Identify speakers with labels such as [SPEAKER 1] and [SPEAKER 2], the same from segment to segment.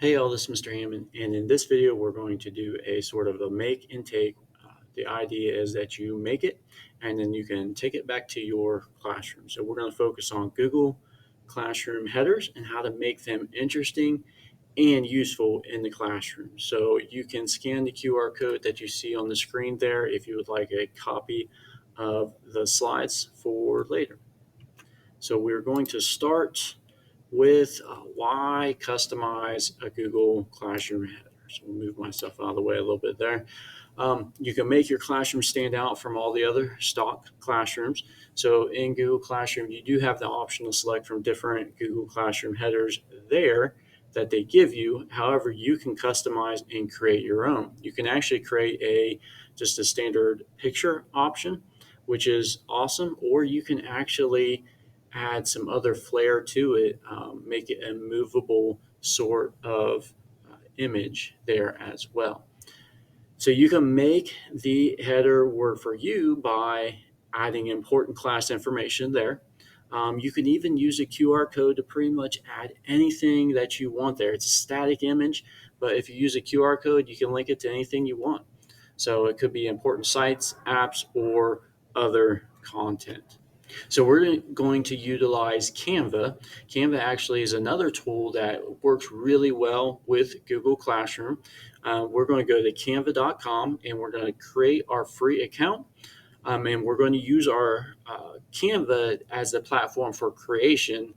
[SPEAKER 1] Hey all, this is Mr. Hammond, and in this video we're going to do a sort of a make and take. The idea is that you make it and then you can take it back to your classroom. So we're going to focus on Google Classroom headers and how to make them interesting and useful in the classroom. So you can scan the QR code that you see on the screen there if you would like a copy of the slides for later. So we're going to start with why customize a Google Classroom header. So we'll move myself out of the way a little bit there. You can make your classroom stand out from all the other stock classrooms. So in Google Classroom, you do have the option to select from different Google Classroom headers there that they give you. However, you can customize and create your own. You can actually create just a standard picture option, which is awesome, or you can actually add some other flair to it, make it a movable sort of image there as well. So you can make the header work for you by adding important class information there. You can even use a QR code to pretty much add anything that you want there. It's a static image, but if you use a QR code, you can link it to anything you want. So it could be important sites, apps, or other content. So we're going to utilize Canva. Canva actually is another tool that works really well with Google Classroom. We're going to go to canva.com and we're going to create our free account. And we're going to use our Canva as a platform for creation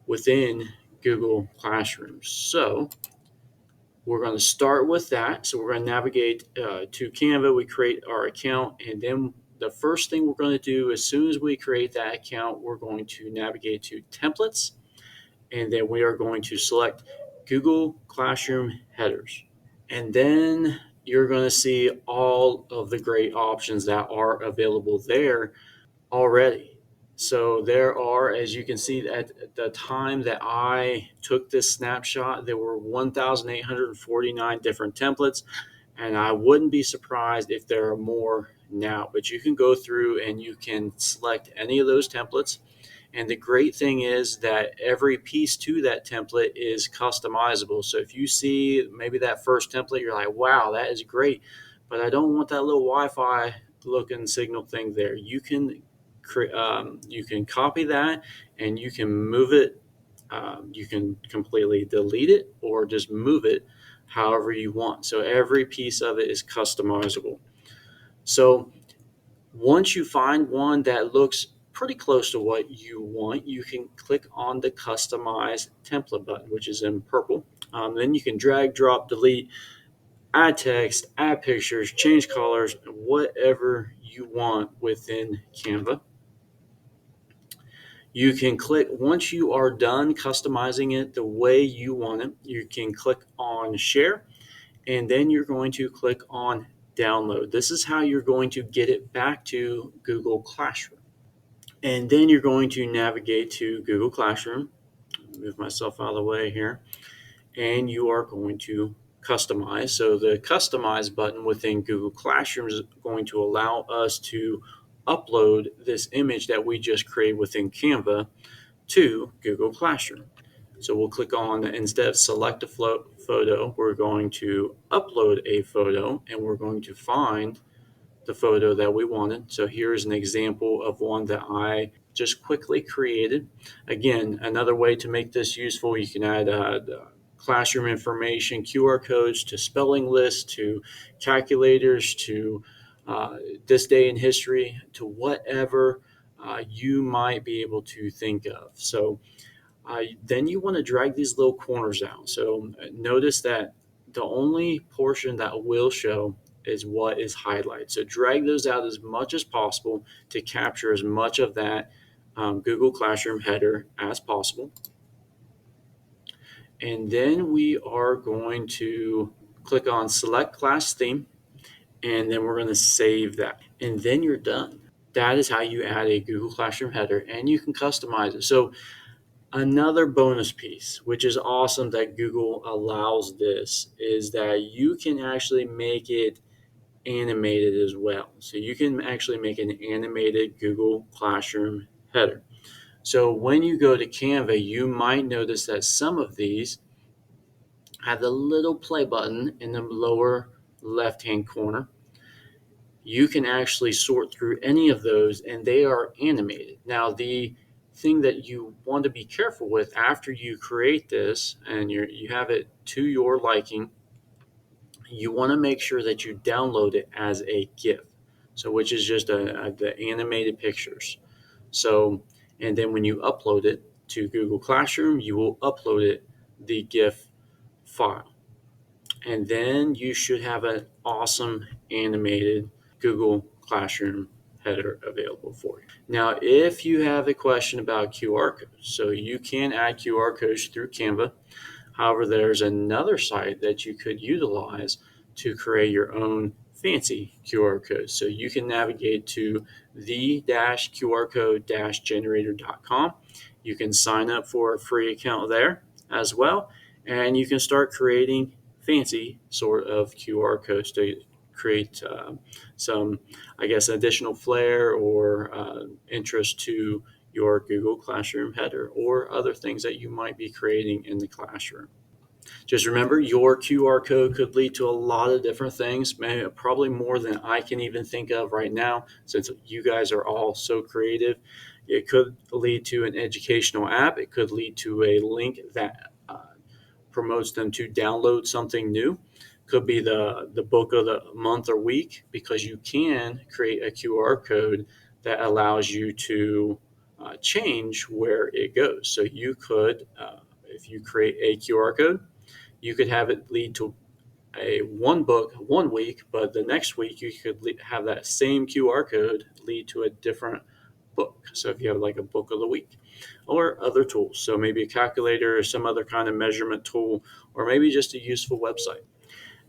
[SPEAKER 1] within Google Classroom. So we're going to start with that. So we're going to navigate to Canva. We create our account, and then the first thing we're going to do as soon as we create that account, we're going to navigate to templates, and then we are going to select Google Classroom headers. And then you're going to see all of the great options that are available there already. So there are, as you can see, at the time that I took this snapshot, there were 1,849 different templates, and I wouldn't be surprised if there are more now. But you can go through and you can select any of those templates. And the great thing is that every piece to that template is customizable. So if you see maybe that first template, you're like, wow, that is great, but I don't want that little Wi-Fi looking signal thing there. You can copy that and you can move it. You can completely delete it or just move it however you want. So every piece of it is customizable. So once you find one that looks pretty close to what you want, you can click on the Customize Template button, which is in purple. Then you can drag, drop, delete, add text, add pictures, change colors, whatever you want within Canva. You can click, once you are done customizing it the way you want it, you can click on Share, and then you're going to click on Download. This is how you're going to get it back to Google Classroom. And then you're going to navigate to Google Classroom. Move myself out of the way here. And you are going to customize. So the Customize button within Google Classroom is going to allow us to upload this image that we just created within Canva to Google Classroom. So we'll click on, instead of select a photo, we're going to upload a photo, and we're going to find the photo that we wanted. So here's an example of one that I just quickly created. Again, another way to make this useful, you can add classroom information, QR codes to spelling lists, to calculators, to this day in history, to whatever you might be able to think of. So then you want to drag these little corners out. So notice that the only portion that will show is what is highlighted. So drag those out as much as possible to capture as much of that Google Classroom header as possible. And then we are going to click on Select Class Theme, and then we're going to save that. And then you're done. That is how you add a Google Classroom header, and you can customize it. So another bonus piece, which is awesome that Google allows this, is that you can actually make it animated as well. So you can actually make an animated Google Classroom header. So when you go to Canva, you might notice that some of these have the little play button in the lower left-hand corner. You can actually sort through any of those, and they are animated. Now, the thing that you want to be careful with after you create this and you have it to your liking, you want to make sure that you download it as a GIF. So, which is just the animated pictures. So, and then when you upload it to Google Classroom, you will upload it the GIF file. And then you should have an awesome animated Google Classroom header available for you. Now, if you have a question about QR codes, so you can add QR codes through Canva. However, there's another site that you could utilize to create your own fancy QR codes. So you can navigate to the-qrcode-generator.com. You can sign up for a free account there as well, and you can start creating fancy sort of QR codes to create some, I guess, additional flair or interest to your Google Classroom header or other things that you might be creating in the classroom. Just remember, your QR code could lead to a lot of different things, maybe, probably more than I can even think of right now, since you guys are all so creative. It could lead to an educational app. It could lead to a link that promotes them to download something new. Could be the book of the month or week, because you can create a QR code that allows you to change where it goes. So you could, if you create a QR code, you could have it lead to a one book one week, but the next week you could have that same QR code lead to a different book. So if you have like a book of the week or other tools, so maybe a calculator or some other kind of measurement tool, or maybe just a useful website.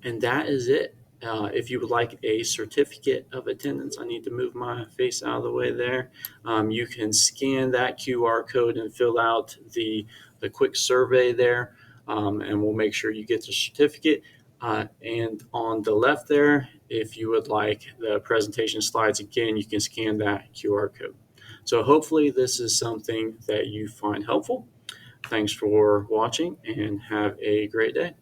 [SPEAKER 1] And that is it. If you would like a certificate of attendance, I need to move my face out of the way there. You can scan that QR code and fill out the quick survey there, and we'll make sure you get the certificate. And on the left there, if you would like the presentation slides, again, you can scan that QR code. So hopefully this is something that you find helpful. Thanks for watching and have a great day.